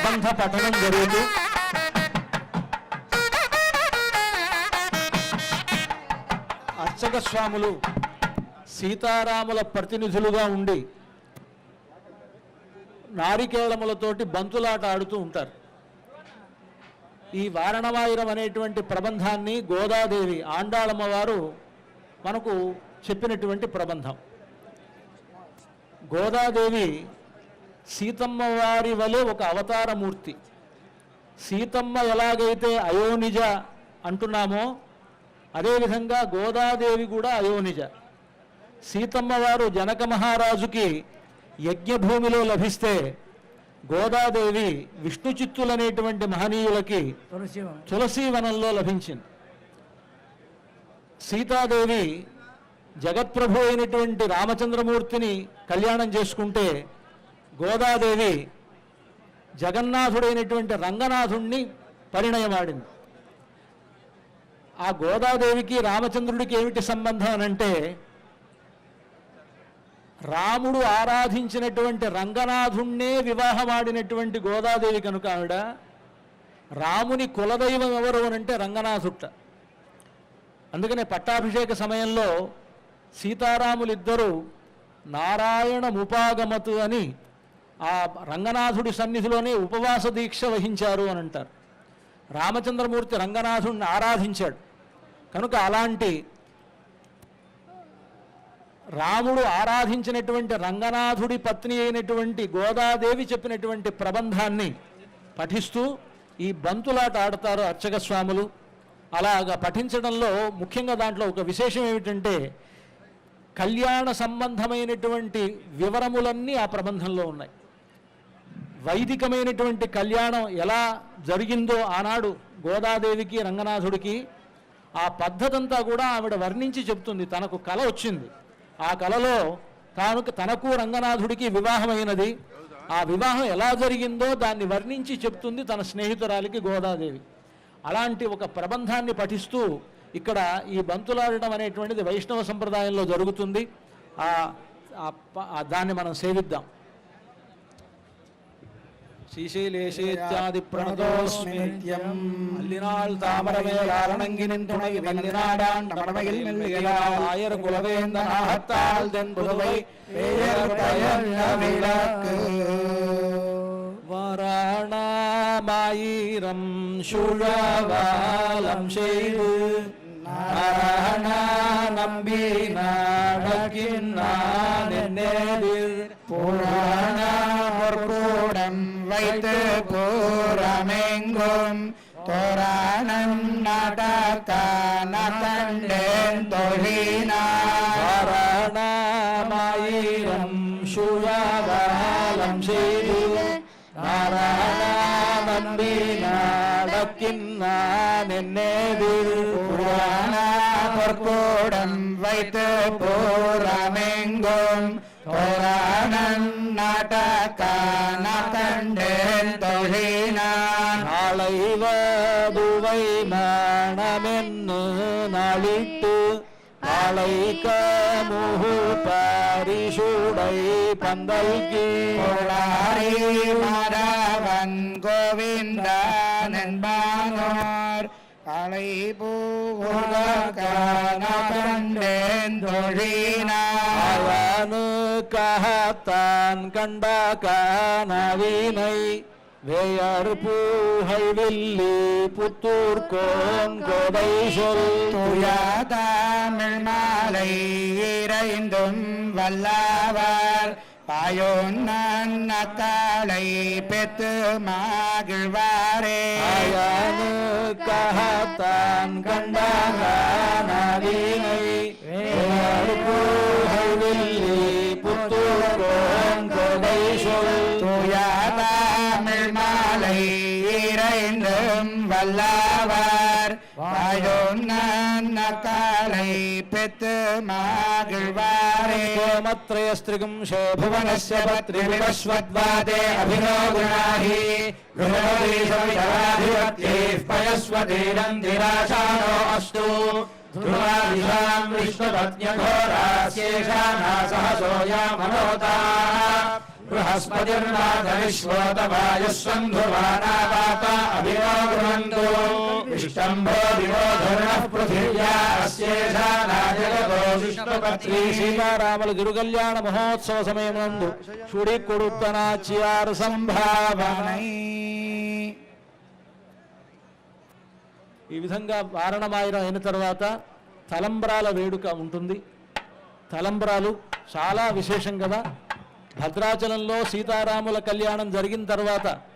ప్రబంధ పఠనం జరుగుతూ అర్చక స్వాములు సీతారాముల ప్రతినిధులుగా ఉండి నారికేళములతోటి బంతులాట ఆడుతూ ఉంటారు. ఈ వారణవాయిరం అనేటువంటి ప్రబంధాన్ని గోదాదేవి ఆండాళమ్మవారు మనకు చెప్పినటువంటి ప్రబంధం. గోదాదేవి సీతమ్మ వారి వలె ఒక అవతారమూర్తి. సీతమ్మ ఎలాగైతే అయోనిజ అంటున్నామో అదేవిధంగా గోదాదేవి కూడా అయోనిజ. సీతమ్మ వారు జనక మహారాజుకి యజ్ఞభూమిలో లభిస్తే గోదాదేవి విష్ణు చిత్తులనేటువంటి మహనీయులకి తులసీవనంలో లభించింది. సీతాదేవి జగత్ప్రభు అయినటువంటి రామచంద్రమూర్తిని కళ్యాణం చేసుకుంటే గోదాదేవి జగన్నాథుడైనటువంటి రంగనాథుణ్ణి పరిణయమాడింది. ఆ గోదాదేవికి రామచంద్రుడికి ఏమిటి సంబంధం అనంటే రాముడు ఆరాధించినటువంటి రంగనాథుణ్ణే వివాహమాడినటువంటి గోదాదేవి కనుక ఆవిడ రాముని కులదైవం ఎవరు అనంటే రంగనాథుట్ట. అందుకనే పట్టాభిషేక సమయంలో సీతారాములిద్దరూ నారాయణముపాగమతు అని ఆ రంగనాథుడి సన్నిధిలోనే ఉపవాస దీక్ష వహించారు అని అంటారు. రామచంద్రమూర్తి రంగనాథుడిని ఆరాధించాడు కనుక అలాంటి రాముడు ఆరాధించినటువంటి రంగనాథుడి పత్ని అయినటువంటి గోదాదేవి చెప్పినటువంటి ప్రబంధాన్ని పఠిస్తూ ఈ బంతులాట ఆడతారు అర్చక స్వాములు. అలాగా పఠించడంలో ముఖ్యంగా దాంట్లో ఒక విశేషం ఏమిటంటే కళ్యాణ సంబంధమైనటువంటి వివరములన్నీ ఆ ప్రబంధంలో ఉన్నాయి. వైదికమైనటువంటి కళ్యాణం ఎలా జరిగిందో ఆనాడు గోదాదేవికి రంగనాథుడికి ఆ పద్ధతి అంతా కూడా ఆవిడ వర్ణించి చెప్తుంది. తనకు కల వచ్చింది, ఆ కలలో తనకు రంగనాథుడికి వివాహమైనది, ఆ వివాహం ఎలా జరిగిందో దాన్ని వర్ణించి చెప్తుంది తన స్నేహితురాలికి గోదాదేవి. అలాంటి ఒక ప్రబంధాన్ని పఠిస్తూ ఇక్కడ ఈ బంతులాడటం అనేటువంటిది వైష్ణవ సంప్రదాయంలో జరుగుతుంది. దాన్ని మనం సేవిద్దాం. శ్రీశైలేశేత్యాది ప్రణతోస్మి నిత్యం అల్లినాళ్ తామరవేలారణంగినిన్ துணை வெள்ளினாடான் கடமையில் மெல்லியலால் ஆயர் குலவேந்தனாகத்தால் தென் புதுவை பேயர் பயன் விளக்கு வாராணாமாயிரம் சுழவாலம் செய்து நாராயண நம்பி நாடக்கின்னான் என்னேதிர் புராண பொற்பூடம் வைத்து பூரமெங்கும் தோராணம் நாடக்கான கண்டேன் தொழினாராயணமாயிரம் சுழவாலம் செய்து நாராயண நம்பி நாடக்கின்னான் என்னேதிர் புராண பொற்பூடம் வைத்து பூரமெங்கும் தோராணம் நாடக்கான கண்டேன் தொழினான் நாளைவதுவை மணமென்னு நாளிட்டு நாளைக்க முகு பரிசுடை பந்தல்கி கோளாரி மாதவன் கோவிந்தன் என்பானோர் காலை பூகன கண்டேன் தொழினான் கஹத்தான் கண்ட கனவினை வேயர் பூஹை வில்லி புத்தூர் கோன் கோதை சொல் துயாதமிழ் மாலை இறைந்தும் வல்லவர் பாயோன் அக்காளை பெத்து மகிழ்வாரே ஆயனு கஹத்தான் கண்ட கனவினை வேயர் பூஹை வில்லி புத்தூர் கோன் கோதை சொல் துயாதமிழ் மாலை இறைந்தும் வல்லவர் வாயோன் அக்காளை பெத்து மகிழ்வாரே கோமத்ரயஸ்திரிகம் புவனஸ்ய பத்ரிவிவஸ்வத்வாதே அபினோ குணாஹி गृहदेशविधराधिपत्यैः पयस्वतीरन्तिराशानो अस्तु ध्रुवादिशां विष्णुपत्न्यघोरास्येषा नासहसो यामनोताः బృహస్పతిర్నాథవిశ్వోతమాయుస్సంధువానావాత అభినోగృహంతో ఇష్టంభో వినోధర్ణః పృథివ్యా అస్యేషానాజగతో విష్ణుపత్రీ. సీతారాముల తిరుకల్యాణ మహోత్సవ సమయమందు చుడి కొడుతనాచ్యారు సంభావనై. ఈ విధంగా వారణమాయనం అయిన తర్వాత తలంబ్రాల వేడుక ఉంటుంది. తలంబ్రాలు చాలా విశేషం కదా. భద్రాచలంలో సీతారాముల కళ్యాణం జరిగిన తర్వాత